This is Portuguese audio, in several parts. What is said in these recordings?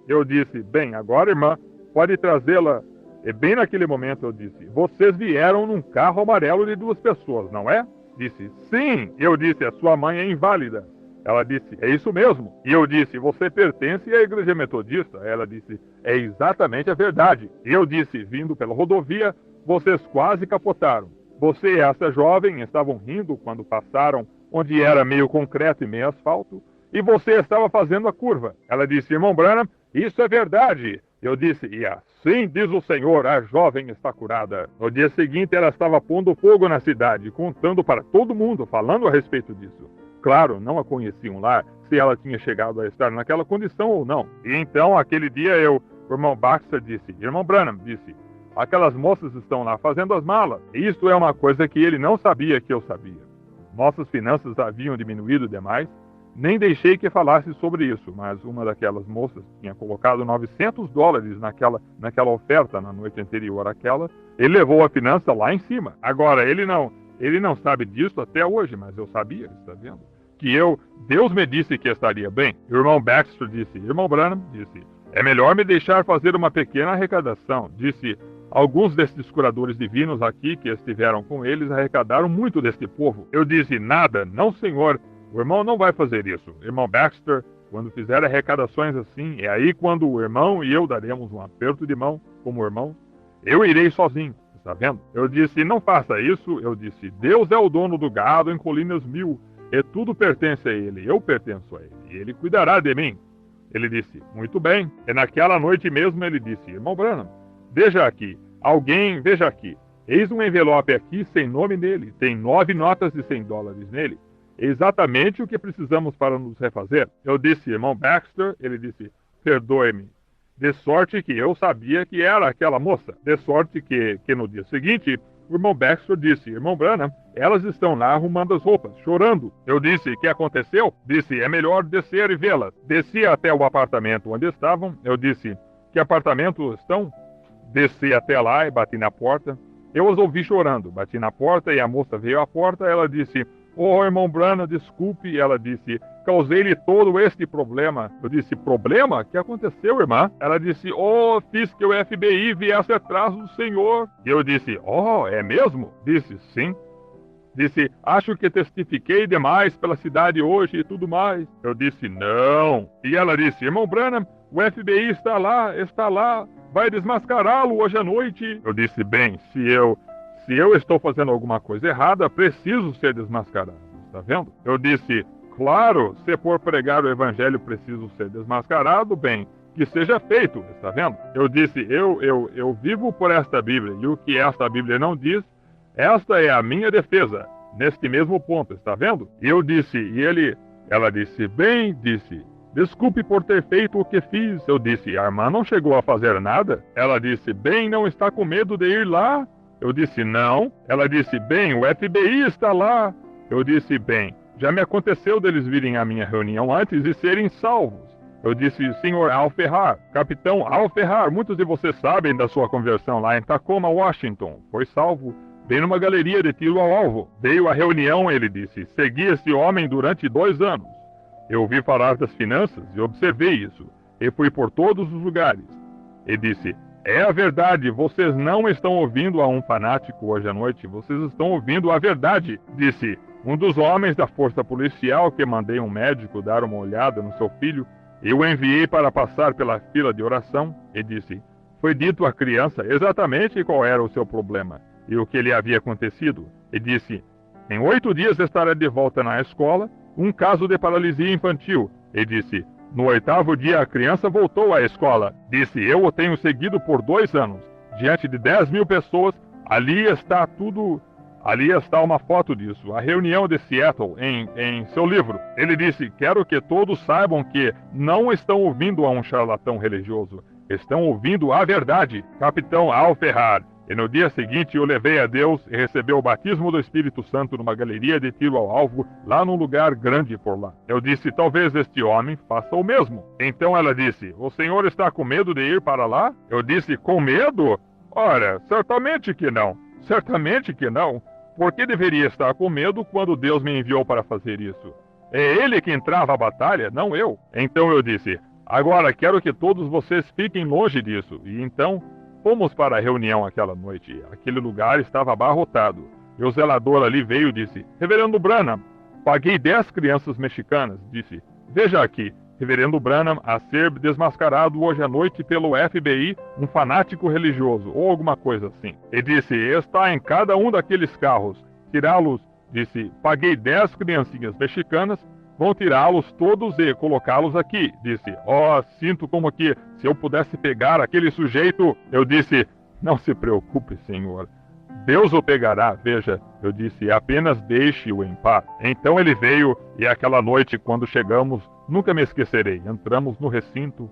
Eu disse, bem, agora, irmã, pode trazê-la. E bem naquele momento eu disse, vocês vieram num carro amarelo de 2 pessoas, não é? Disse, sim. Eu disse, a sua mãe é inválida. Ela disse, é isso mesmo. E eu disse, você pertence à igreja metodista? Ela disse, é exatamente a verdade. E eu disse, vindo pela rodovia, vocês quase capotaram. Você e essa jovem estavam rindo quando passaram onde era meio concreto e meio asfalto, e você estava fazendo a curva. Ela disse, irmão Branham, isso é verdade. Eu disse, e assim diz o Senhor, a jovem está curada. No dia seguinte, ela estava pondo fogo na cidade, contando para todo mundo, falando a respeito disso. Claro, não a conheciam lá, se ela tinha chegado a estar naquela condição ou não. E então, aquele dia, o irmão Baxter disse, irmão Branham disse, aquelas moças estão lá fazendo as malas. Isso é uma coisa que ele não sabia que eu sabia. Nossas finanças haviam diminuído demais. Nem deixei que falasse sobre isso, mas uma daquelas moças tinha colocado $900 naquela oferta na noite anterior àquela. Ele levou a finança lá em cima. Agora, ele não sabe disso até hoje, mas eu sabia, está vendo? Deus me disse que estaria bem. O irmão Baxter disse, irmão Branham disse, é melhor me deixar fazer uma pequena arrecadação. Disse, alguns desses curadores divinos aqui que estiveram com eles arrecadaram muito deste povo. Eu disse, nada, não senhor. O irmão não vai fazer isso. Irmão Baxter, quando fizer arrecadações assim, é aí quando o irmão e eu daremos um aperto de mão como irmão. Eu irei sozinho, está vendo? Eu disse, não faça isso. Eu disse, Deus é o dono do gado em Colinas Mil, e tudo pertence a ele. Eu pertenço a ele, e ele cuidará de mim. Ele disse, muito bem. E naquela noite mesmo ele disse, irmão Branham, veja aqui, veja aqui. Eis um envelope aqui sem nome nele. Tem 9 notas de $100 nele. Exatamente o que precisamos para nos refazer. Eu disse, irmão Baxter, ele disse, perdoe-me. De sorte que eu sabia que era aquela moça. De sorte que no dia seguinte, o irmão Baxter disse, irmão Branham, elas estão lá arrumando as roupas, chorando. Eu disse, o que aconteceu? Disse, é melhor descer e vê-las. Desci até o apartamento onde estavam. Eu disse, que apartamento estão? Desci até lá e bati na porta. Eu as ouvi chorando. Bati na porta e a moça veio à porta. Ela disse, oh, irmão Branham, desculpe. Ela disse, causei-lhe todo este problema. Eu disse, problema? O que aconteceu, irmã? Ela disse, oh, fiz que o FBI viesse atrás do senhor. E eu disse, oh, é mesmo? Disse, sim. Disse, acho que testifiquei demais pela cidade hoje e tudo mais. Eu disse, não. E ela disse, irmão Branham, o FBI está lá, vai desmascará-lo hoje à noite. Eu disse, bem, se eu estou fazendo alguma coisa errada, preciso ser desmascarado, está vendo? Eu disse, claro, se for pregar o evangelho, preciso ser desmascarado, bem, que seja feito, está vendo? Eu disse, eu vivo por esta Bíblia, e o que esta Bíblia não diz, esta é a minha defesa, neste mesmo ponto, está vendo? E eu disse, ela disse, bem, disse, desculpe por ter feito o que fiz. Eu disse, a irmã não chegou a fazer nada? Ela disse, bem, não está com medo de ir lá? Eu disse, não. Ela disse, bem, o FBI está lá. Eu disse, bem, já me aconteceu deles virem à minha reunião antes e serem salvos. Eu disse, senhor Al Ferrar, capitão Al Ferrar, muitos de vocês sabem da sua conversão lá em Tacoma, Washington. Foi salvo bem numa galeria de tiro ao alvo. Veio à reunião, ele disse, segui esse homem durante 2 anos. Eu ouvi falar das finanças e observei isso. E fui por todos os lugares. E disse, é a verdade, vocês não estão ouvindo a um fanático hoje à noite, vocês estão ouvindo a verdade. Disse, um dos homens da força policial que mandei um médico dar uma olhada no seu filho, eu o enviei para passar pela fila de oração. E disse, foi dito à criança exatamente qual era o seu problema e o que lhe havia acontecido. E disse, em 8 dias estará de volta na escola, um caso de paralisia infantil. E disse, no 8º dia a criança voltou à escola. Disse, eu o tenho seguido por 2 anos. Diante de 10.000 pessoas, ali está uma foto disso. A reunião de Seattle, em seu livro. Ele disse, quero que todos saibam que não estão ouvindo a um charlatão religioso. Estão ouvindo a verdade. Capitão Al Ferrar. E no dia seguinte eu levei a Deus e recebi o batismo do Espírito Santo numa galeria de tiro ao alvo, lá num lugar grande por lá. Eu disse, talvez este homem faça o mesmo. Então ela disse, o senhor está com medo de ir para lá? Eu disse, com medo? Ora, certamente que não. Certamente que não. Por que deveria estar com medo quando Deus me enviou para fazer isso? É ele que entrava a batalha, não eu. Então eu disse, Agora, quero que todos vocês fiquem longe disso. E então, fomos para a reunião aquela noite. Aquele lugar estava abarrotado. E o zelador ali veio e disse: Reverendo Branham, paguei 10 crianças mexicanas. Disse: Veja aqui, Reverendo Branham a ser desmascarado hoje à noite pelo FBI, um fanático religioso, ou alguma coisa assim. E disse: Está em cada um daqueles carros. Tirá-los, disse, paguei 10 criancinhas mexicanas, vão tirá-los todos e colocá-los aqui. Disse: sinto como que se eu pudesse pegar aquele sujeito. Eu disse: Não se preocupe, senhor. Deus o pegará, veja. Eu disse: apenas deixe-o em paz. Então ele veio e aquela noite, quando chegamos, nunca me esquecerei. Entramos no recinto,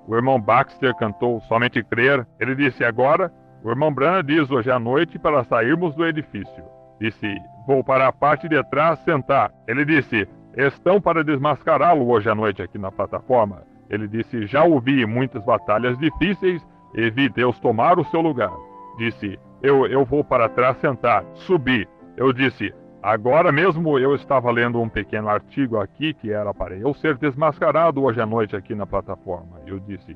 o irmão Baxter cantou Somente Crer. Ele disse: agora, o irmão Branham diz hoje à noite para sairmos do edifício. Disse: vou para a parte de trás sentar. Ele disse: estão para desmascará-lo hoje à noite aqui na plataforma. Ele disse: já ouvi muitas batalhas difíceis e vi Deus tomar o seu lugar. Disse: eu vou para trás sentar. Subi. Eu disse: agora mesmo eu estava lendo um pequeno artigo aqui que era para eu ser desmascarado hoje à noite aqui na plataforma. Eu disse: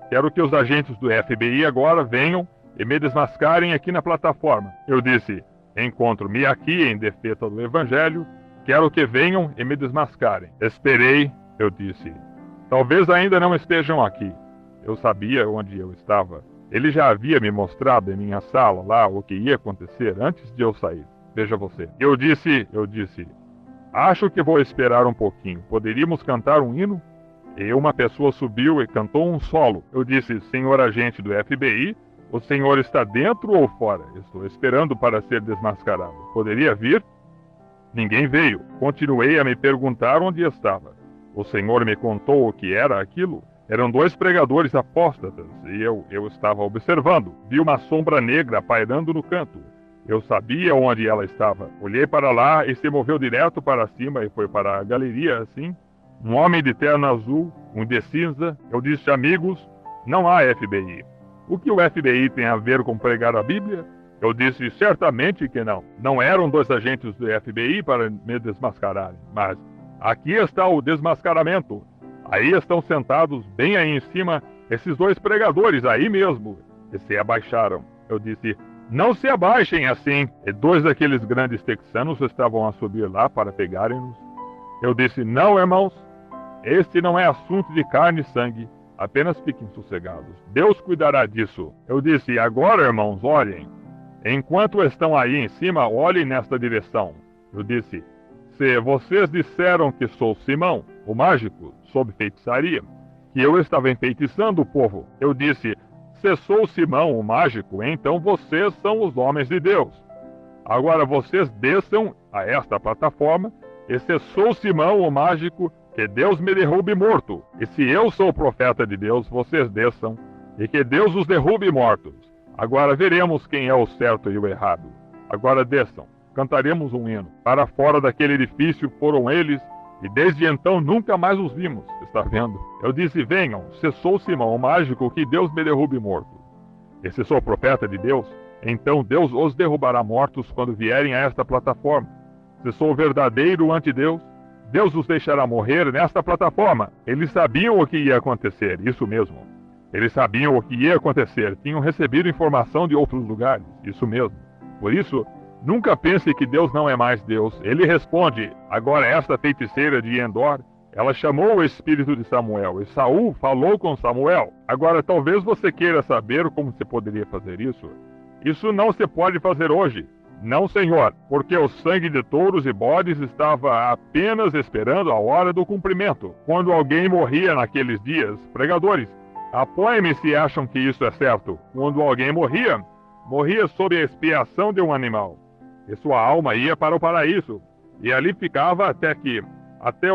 quero que os agentes do FBI agora venham e me desmascarem aqui na plataforma. Eu disse: encontro-me aqui em defesa do Evangelho. Quero que venham e me desmascarem. Esperei. Eu disse: talvez ainda não estejam aqui. Eu sabia onde eu estava. Ele já havia me mostrado em minha sala lá o que ia acontecer antes de eu sair. Veja você. Eu disse, acho que vou esperar um pouquinho. Poderíamos cantar um hino? E uma pessoa subiu e cantou um solo. Eu disse: senhor agente do FBI, o senhor está dentro ou fora? Estou esperando para ser desmascarado. Poderia vir? Ninguém veio. Continuei a me perguntar onde estava. O senhor me contou o que era aquilo. Eram 2 pregadores apóstatas e eu estava observando. Vi uma sombra negra pairando no canto. Eu sabia onde ela estava. Olhei para lá e se moveu direto para cima e foi para a galeria assim. Um homem de terno azul, um de cinza. Eu disse: amigos, não há FBI. O que o FBI tem a ver com pregar a Bíblia? Eu disse: certamente que não. Não eram 2 agentes do FBI para me desmascararem. Mas aqui está o desmascaramento. Aí estão sentados bem aí em cima esses 2 pregadores aí mesmo. E se abaixaram. Eu disse: não se abaixem assim. E 2 daqueles grandes texanos estavam a subir lá para pegarem-nos. Eu disse: não, irmãos, este não é assunto de carne e sangue. Apenas fiquem sossegados. Deus cuidará disso. Eu disse: agora, irmãos, olhem. Enquanto estão aí em cima, olhem nesta direção. Eu disse: se vocês disseram que sou Simão, o mágico, sob feitiçaria, que eu estava enfeitiçando o povo, eu disse: se sou Simão, o mágico, então vocês são os homens de Deus. Agora vocês desçam a esta plataforma, e se sou Simão, o mágico, que Deus me derrube morto. E se eu sou o profeta de Deus, vocês desçam, e que Deus os derrube mortos. Agora veremos quem é o certo e o errado. Agora desçam. Cantaremos um hino. Para fora daquele edifício foram eles, e desde então nunca mais os vimos. Está vendo? Eu disse: venham, se sou Simão, o mágico, que Deus me derrube morto. E se sou profeta de Deus, então Deus os derrubará mortos quando vierem a esta plataforma. Se sou verdadeiro ante Deus, Deus os deixará morrer nesta plataforma. Eles sabiam o que ia acontecer, isso mesmo. Eles sabiam o que ia acontecer, tinham recebido informação de outros lugares, isso mesmo. Por isso, nunca pense que Deus não é mais Deus. Ele responde. Agora esta feiticeira de Endor, ela chamou o espírito de Samuel, e Saul falou com Samuel. Agora talvez você queira saber como se poderia fazer isso. Isso não se pode fazer hoje. Não, senhor, porque o sangue de touros e bodes estava apenas esperando a hora do cumprimento. Quando alguém morria naqueles dias, pregadores, apoiem-me se acham que isso é certo. Quando alguém morria sob a expiação de um animal. E sua alma ia para o paraíso, e ali ficava até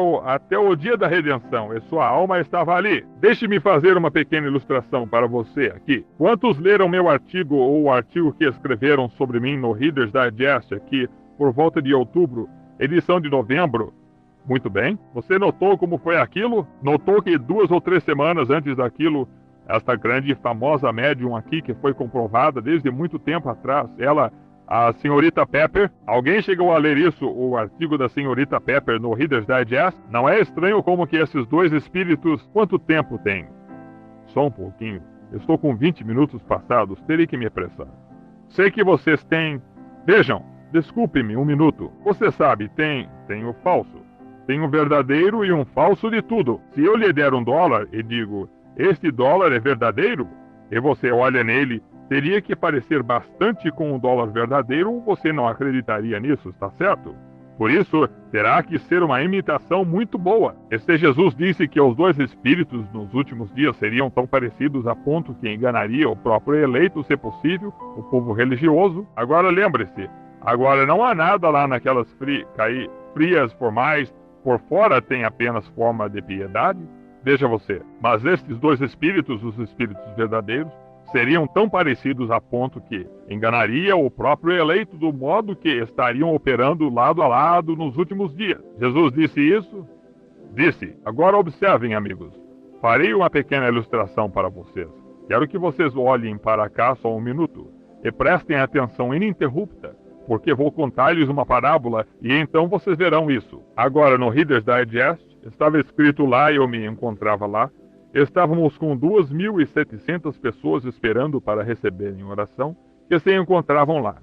o dia da redenção, e sua alma estava ali. Deixe-me fazer uma pequena ilustração para você aqui. Quantos leram meu artigo ou o artigo que escreveram sobre mim no Reader's Digest aqui por volta de outubro, edição de novembro? Muito bem. Você notou como foi aquilo? Notou que 2 ou 3 semanas antes daquilo, esta grande e famosa médium aqui, que foi comprovada desde muito tempo atrás, ela A senhorita Pepper, alguém chegou a ler isso, o artigo da senhorita Pepper no Reader's Digest? Não é estranho como que esses dois espíritos, quanto tempo tem? Só um pouquinho. Estou com 20 minutos passados, terei que me apressar. Sei que vocês têm... Vejam, desculpe-me um minuto. Você sabe, tem o falso. Tem um verdadeiro e um falso de tudo. Se eu lhe der $1 e digo, este dólar é verdadeiro, e você olha nele, teria que parecer bastante com o dólar verdadeiro ou você não acreditaria nisso, está certo? Por isso, terá que ser uma imitação muito boa. Este Jesus disse que os dois espíritos nos últimos dias seriam tão parecidos a ponto que enganaria o próprio eleito, se possível, o povo religioso. Agora lembre-se, agora não há nada lá naquelas frias formais, por fora tem apenas forma de piedade. Veja você, mas estes dois espíritos, os espíritos verdadeiros, seriam tão parecidos a ponto que enganaria o próprio eleito do modo que estariam operando lado a lado nos últimos dias. Jesus disse isso? Disse. Agora observem, amigos. Farei uma pequena ilustração para vocês. Quero que vocês olhem para cá só um minuto e prestem atenção ininterrupta, porque vou contar-lhes uma parábola e então vocês verão isso. Agora, no Reader's Digest, estava escrito lá e eu me encontrava lá. Estávamos com 2.700 pessoas esperando para receberem oração, que se encontravam lá.